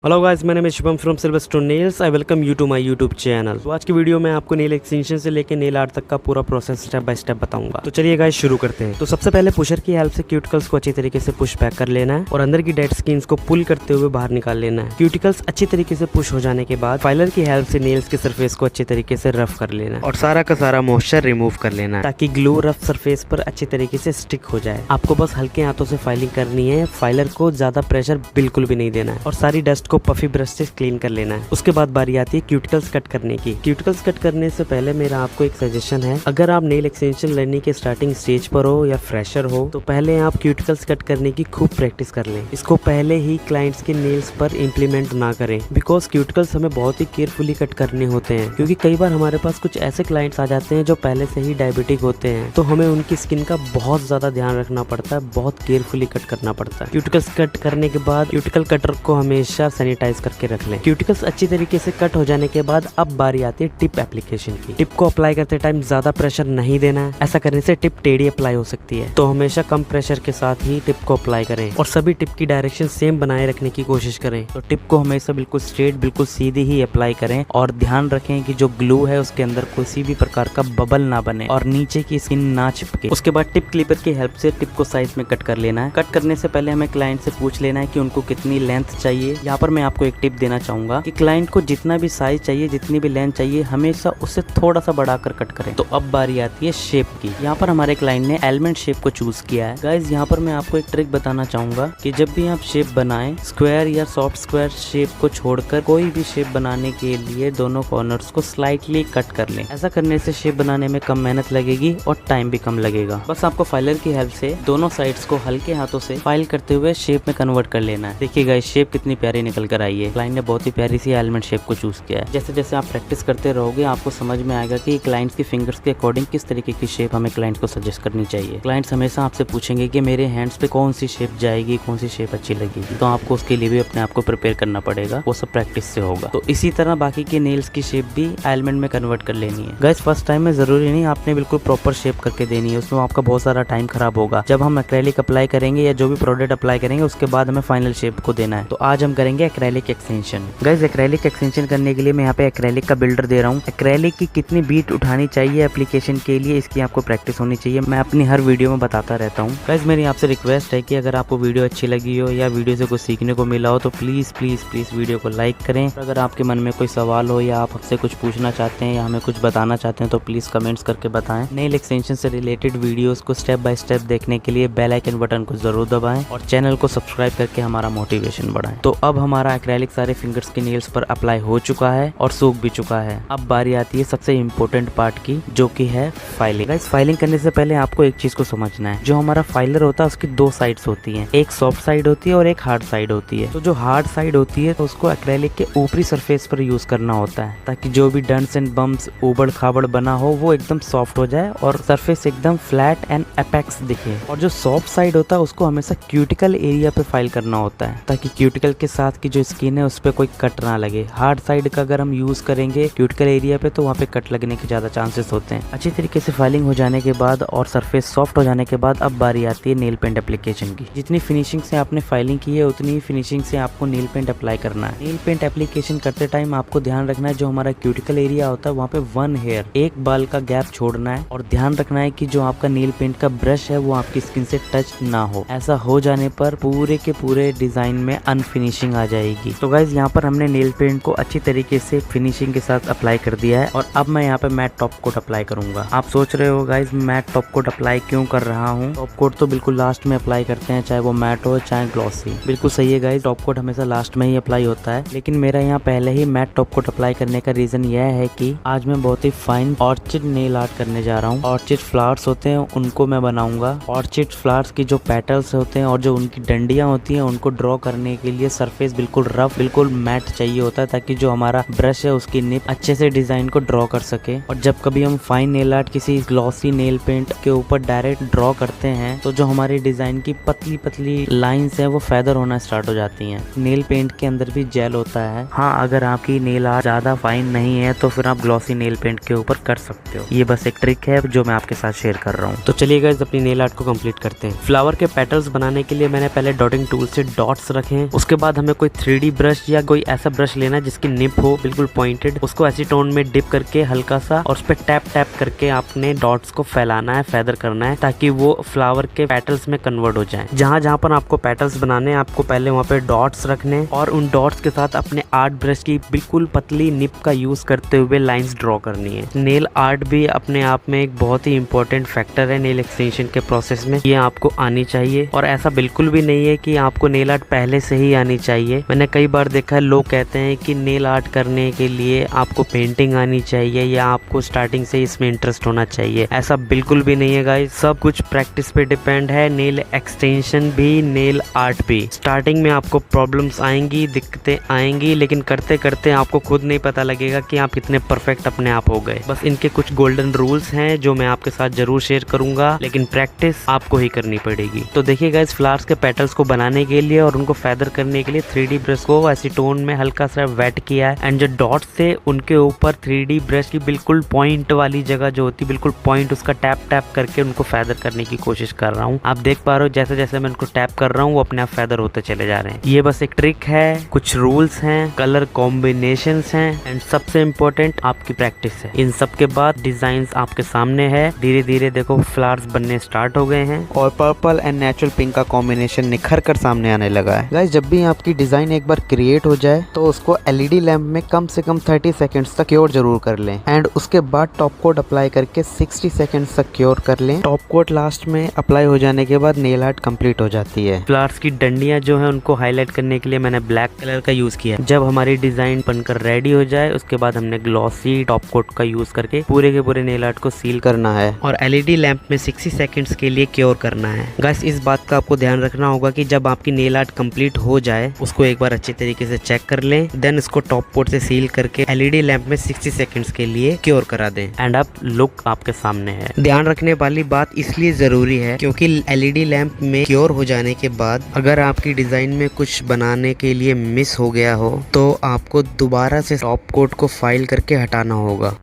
Hello guys, मेरा नाम है Shubham from Silverstone nails. I welcome you to my YouTube channel. तो आज की वीडियो में आपको नेल एक्सटेंशन से लेकर नेल आर्ट तक का पूरा प्रोसेस स्टेप बाय स्टेप बताऊंगा। तो चलिए गाइस शुरू करते हैं। तो सबसे पहले पुशर की हेल्प से क्यूटिकल्स को अच्छी तरीके से पुश बैक कर लेना है और अंदर की डेड स्किन को पुल करते हुए बाहर निकाल लेना है। क्यूटिकल्स अच्छी तरीके से पुश हो जाने के बाद फाइलर की हेल्प से नेल्स के सरफेस को अच्छी तरीके से रफ कर लेना है और सारा का सारा मॉइस्चर रिमूव कर लेना है ताकि ग्लू रफ सरफेस पर अच्छी तरीके से स्टिक हो जाए। आपको बस हल्के हाथों से फाइलिंग करनी है, फाइलर को ज्यादा प्रेशर बिल्कुल भी नहीं देना है और सारी डस्ट को पफी ब्रश से क्लीन कर लेना है। उसके बाद बारी आती है क्यूटिकल्स कट करने की। क्यूटिकल्स कट करने से पहले मेरा आपको एक सजेशन है, अगर आप नेल एक्सटेंशन लर्निंग के स्टार्टिंग स्टेज पर हो या फ्रेशर हो तो पहले आप क्यूटिकल्स कट करने की खूब प्रैक्टिस कर लें। इसको पहले ही क्लाइंट्स के नेल्स पर इम्प्लीमेंट ना करें, बिकॉज क्यूटिकल्स हमें बहुत ही केयरफुली कट करने होते हैं, क्योंकि कई बार हमारे पास कुछ ऐसे क्लाइंट्स आ जाते हैं जो पहले से ही डायबिटिक होते हैं, तो हमें उनकी स्किन का बहुत ज्यादा ध्यान रखना पड़ता है, बहुत केयरफुली कट करना पड़ता है। क्यूटिकल्स कट करने के बाद क्यूटिकल कटर को हमेशा सैनिटाइज करके रख लें। क्यूटिकल्स अच्छी तरीके से कट हो जाने के बाद अब बारी आती है टिप एप्लीकेशन की। टिप को अप्लाई करते टाइम ज्यादा प्रेशर नहीं देना है, ऐसा करने से टिप टेढ़ी अप्लाई हो सकती है, तो हमेशा कम प्रेशर के साथ ही टिप को अप्लाई करें और सभी टिप की डायरेक्शन सेम बनाए रखने की कोशिश करें। तो टिप को हमेशा बिल्कुल स्ट्रेट, बिल्कुल सीधी ही अप्लाई करें और ध्यान रखें कि जो ग्लू है उसके अंदर किसी भी प्रकार का बबल ना बने और नीचे की स्किन ना चिपके। उसके बाद टिप क्लिपर की हेल्प से टिप को साइज में कट कर लेना है। कट करने से पहले हमें क्लाइंट से पूछ लेना है कि उनको कितनी लेंथ चाहिए। यहाँ पर मैं आपको एक टिप देना चाहूंगा कि क्लाइंट को जितना भी साइज चाहिए, जितनी भी लेंथ चाहिए, हमेशा उससे थोड़ा सा बढ़ाकर कट करें। तो अब बारी आती है शेप की। यहाँ पर हमारे क्लाइंट ने एलिमेंट शेप को चूज किया है। गाइज यहाँ पर मैं आपको एक ट्रिक बताना चाहूंगा कि जब भी आप शेप बनाएं, स्क्वायर या सॉफ्ट स्क्वायर शेप को छोड़कर कोई भी शेप बनाने के लिए दोनों कॉर्नर्स को स्लाइटली कट कर लें। ऐसा करने से शेप बनाने में कम मेहनत लगेगी और टाइम भी कम लगेगा। बस आपको फाइलर की हेल्प से दोनों साइड्स को हल्के हाथों से फाइल करते हुए शेप में कन्वर्ट कर लेना है। देखिए गाइस, शेप कितनी प्यारी निकल कर आई है। क्लाइंट ने बहुत ही प्यारी सी एलिमेंट शेप को चूज किया है। जैसे जैसे आप प्रैक्टिस करते रहोगे आपको समझ में आएगा कि क्लाइंट्स की फिंगर्स के अकॉर्डिंग किस तरीके की शेप हमें क्लाइंट को सजेस्ट करनी चाहिए। क्लाइंट्स हमेशा आपसे पूछेंगे कि मेरे हैंड्स पे कौन सी शेप जाएगी, कौन सी शेप अच्छी लगेगी, तो आपको उसके लिए भी अपने आप को प्रिपेयर करना पड़ेगा। वो सब प्रैक्टिस से होगा। तो इसी तरह बाकी के नेल्स की शेप भी एलिमेंट में कन्वर्ट कर लेनी है। गाइस फर्स्ट टाइम में जरूरी नहीं आपने बिल्कुल प्रॉपर शेप करके देनी है, उसमें आपका बहुत सारा टाइम खराब होगा। जब हम एक्रेलिक अप्लाई करेंगे या जो भी प्रोडक्ट अप्लाई करेंगे उसके बाद हमें फाइनल शेप को देना है। तो आज हम करेंगे acrylic extension. Guys acrylic extension करने के लिए मैं यहाँ पे एक्रेलिक का बिल्डर दे रहा हूँ। एक्रेलिक की कितनी बीट उठानी चाहिए एप्लीकेशन के लिए, इसकी आपको प्रैक्टिस होनी चाहिए। मैं अपनी हर वीडियो में बताता रहता हूँ। गाइस मेरी आपसे रिक्वेस्ट है कि अगर आपको वीडियो अच्छी लगी हो या वीडियो से कुछ सीखने को मिला हो तो प्लीज प्लीज प्लीज वीडियो को लाइक करें। अगर आपके मन में कोई सवाल हो या आप हमसे कुछ पूछना चाहते हैं या हमें कुछ बताना चाहते हैं तो प्लीज कमेंट्स करके बताएं। नेल एक्सटेंशन से रिलेटेड वीडियोस को स्टेप बाय स्टेप देखने के लिए बेल आइकन बटन को जरूर दबाएं और चैनल को सब्सक्राइब करके हमारा मोटिवेशन बढ़ाएं। तो अब हमारा एक्रेलिक सारे फिंगर्स के नेल्स पर अप्लाई हो चुका है और सूख भी चुका है। अब बारी आती है सबसे इम्पोर्टेंट पार्ट की, जो कि है फाइलिंग। गाइस फाइलिंग करने से पहले आपको एक चीज को समझना है, जो हमारा फाइलर होता है उसकी दो साइड्स होती हैं, एक सॉफ्ट साइड होती है और एक हार्ड साइड होती है। तो जो हार्ड साइड होती है तो उसको एक्रेलिक के ऊपरी सरफेस पर यूज करना होता है ताकि जो भी डंट्स एंड बम्प्स उबड़ खाबड़ बना हो वो एकदम सॉफ्ट हो जाए और सरफेस एकदम फ्लैट एंड एपेक्स दिखे। और जो सॉफ्ट साइड होता है उसको हमेशा क्यूटिकल एरिया पे फाइल करना होता है ताकि क्यूटिकल के साथ की जो स्किन है उस पर कोई कट ना लगे। हार्ड साइड का अगर हम यूज करेंगे क्यूटिकल एरिया पे तो वहाँ पे कट लगने के ज्यादा चांसेस होते हैं। अच्छी तरीके से फाइलिंग हो जाने के बाद और सरफेस सॉफ्ट हो जाने के बाद अब बारी आती है नेल पेंट एप्लीकेशन की। जितनी फिनिशिंग से आपने फाइलिंग की है उतनी ही फिनिशिंग से आपको नेल पेंट अप्लाई करना है। नेल पेंट एप्लीकेशन करते टाइम आपको ध्यान रखना है जो हमारा क्यूटिकल एरिया होता है वहाँ पे 1 हेयर, एक बाल का गैप छोड़ना है और ध्यान रखना है कि जो आपका नेल पेंट का ब्रश है वो आपकी स्किन से टच ना हो। ऐसा हो जाने पर पूरे के पूरे डिजाइन में अनफिनिशिंग आ जाएगी। तो गाइज यहाँ पर हमने नेल पेंट को अच्छी तरीके से फिनिशिंग के साथ अप्लाई कर दिया है और अब मैं यहाँ पे मैट टॉप कोट अप्लाई करूंगा। आप सोच रहे हो guys matte top coat apply क्यों कर रहा हूँ? टॉप कोट तो बिल्कुल लास्ट में अप्लाई करते हैं, चाहे वो मैट हो चाहे ग्लॉसी। बिल्कुल सही है गाइज, टॉप कोट हमेशा लास्ट में ही अप्लाई होता है, लेकिन मेरा यहाँ पहले ही मैट टॉप कोट अप्लाई करने का रीजन यह है कि आज मैं बहुत ही फाइन ऑर्चिड नेल आर्ट करने जा रहा हूँ। ऑर्चिड फ्लावर्स होते हैं उनको मैं बनाऊंगा। ऑर्चिड फ्लावर्स की जो पेटल्स होते हैं और जो उनकी डंडियां होती हैं उनको ड्रॉ करने के लिए सरफेस बिल्कुल रफ, बिल्कुल मैट चाहिए होता है ताकि जो हमारा ब्रश है उसकी निप अच्छे से डिजाइन को ड्रॉ कर सके। और जब कभी हम फाइन नेल आर्ट किसी ग्लॉसी नेल पेंट के ऊपर डायरेक्ट ड्रॉ करते हैं तो जो हमारी डिजाइन की पतली पतली लाइंस है वो फेदर होना स्टार्ट हो जाती हैं। नेल पेंट के अंदर भी जेल होता है। हाँ, अगर आपकी नेल आर्ट ज्यादा फाइन नहीं है तो फिर आप ग्लॉसी नेल पेंट के ऊपर कर सकते हो। ये बस एक ट्रिक है जो मैं आपके साथ शेयर कर रहा हूँ। तो चलिए गाइस अपनी नेल आर्ट को कंप्लीट करते हैं। फ्लावर के पेटल्स बनाने के लिए मैंने पहले डॉटिंग टूल से डॉट्स रखे हैं। उसके बाद हमें कोई 3D ब्रश या कोई ऐसा ब्रश लेना जिसकी निप हो बिल्कुल पॉइंटेड, उसको एसीटोन में डिप करके हल्का सा और उस पर टैप टैप करके आपने डॉट्स को फैलाना है, फेदर करना है ताकि वो फ्लावर के पेटल्स में कन्वर्ट हो जाए। जहाँ जहाँ पर आपको पेटल्स बनाने हैं आपको पहले वहाँ पे डॉट्स रखने और उन डॉट्स के साथ अपने आर्ट ब्रश की बिल्कुल पतली निप का यूज करते हुए लाइंस ड्रॉ करनी है। नेल आर्ट भी अपने आप में एक बहुत ही इंपॉर्टेंट फैक्टर है नेल एक्सटेंशन के प्रोसेस में, ये आपको आनी चाहिए। और ऐसा बिल्कुल भी नहीं है कि आपको नेल आर्ट पहले से ही आनी चाहिए। मैंने कई बार देखा है लोग कहते हैं कि नेल आर्ट करने के लिए आपको पेंटिंग आनी चाहिए या आपको स्टार्टिंग से इसमें इंटरेस्ट होना चाहिए। ऐसा बिल्कुल भी नहीं है गाइस, सब कुछ प्रैक्टिस पे डिपेंड है। नेल एक्सटेंशन भी, नेल आर्ट भी। स्टार्टिंग में आपको प्रॉब्लम्स आएंगी, दिक्कतें आएंगी, लेकिन करते करते आपको खुद नहीं पता लगेगा कि आप कितने परफेक्ट अपने आप हो गए। बस इनके कुछ गोल्डन रूल्स हैं जो मैं आपके साथ जरूर शेयर करूंगा, लेकिन प्रैक्टिस आपको ही करनी पड़ेगी। तो देखिए गाइस, फ्लावर्स के पेटल्स को बनाने के लिए और उनको फेदर करने के लिए 3D ब्रश को एसीटोन में हल्का सा वेट किया है एंड जो डॉट्स थे उनके ऊपर 3D ब्रश की बिल्कुल पॉइंट वाली जगह जो होती है, बिल्कुल पॉइंट, उसका टैप टैप करके उनको फेदर करने की कोशिश कर रहा हूँ। आप देख पा रहे हो जैसे जैसे मैं उनको टैप कर रहा हूँ वो अपने आप फेदर होते चले जा रहे हैं। ये बस एक ट्रिक है, कुछ रूल्स हैं, कलर कॉम्बिनेशंस हैं एंड सबसे इम्पोर्टेंट आपकी प्रैक्टिस है। इन सब के बाद डिजाइन आपके सामने है। धीरे धीरे देखो फ्लावर्स बनने स्टार्ट हो गए हैं और पर्पल एंड नेचुरल पिंक का कॉम्बिनेशन निखर कर सामने आने लगा है। गाइस, जब भी आपकी डिजाइन एक बार क्रिएट हो जाए तो उसको LED लैंप में कम से कम 30 सेकंड्स तक क्योर जरूर कर लें एंड उसके बाद टॉप कोट अप्लाई करके 60 सेकंड्स तक क्योर कर लें। टॉप कोट लास्ट में अप्लाई हो जाने के बाद नेल आर्ट कंप्लीट हो जाती है। फ्लावर्स की डंडियां जो है उनको हाईलाइट करने के लिए मैंने ब्लैक कलर का यूज किया। जब हमारी डिजाइन बनकर रेडी हो जाए उसके बाद हमने ग्लॉसी टॉप कोट का यूज करके पूरे के पूरे नेल आर्ट को सील करना है और LED लैंप में 60 सेकंड्स के लिए क्योर करना है। गाइस, इस बात का आपको ध्यान रखना होगा कि जब आपकी नेल आर्ट कंप्लीट हो जाए उसको एक बार अच्छे तरीके से चेक कर लें, देन इसको टॉप कोट से सील करके LED लैंप में 60 सेकंड्स के लिए क्योर करा दें एंड अब लुक आपके सामने है। ध्यान रखने वाली बात इसलिए जरूरी है क्योंकि LED लैंप में क्योर हो जाने के बाद अगर आपकी डिजाइन में कुछ बनाने के लिए मिस हो गया हो तो आपको दोबारा से टॉप कोट को फाइल करके हटाना होगा।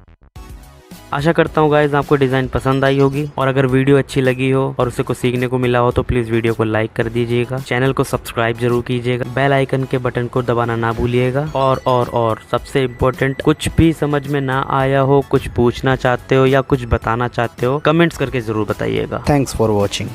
आशा करता हूँ गाइज आपको डिज़ाइन पसंद आई होगी और अगर वीडियो अच्छी लगी हो और उसे कुछ सीखने को मिला हो तो प्लीज़ वीडियो को लाइक कर दीजिएगा, चैनल को सब्सक्राइब जरूर कीजिएगा, बेल आइकन के बटन को दबाना ना भूलिएगा और सबसे इम्पोर्टेंट, कुछ भी समझ में ना आया हो, कुछ पूछना चाहते हो या कुछ बताना चाहते हो, कमेंट्स करके ज़रूर बताइएगा। Thanks for watching.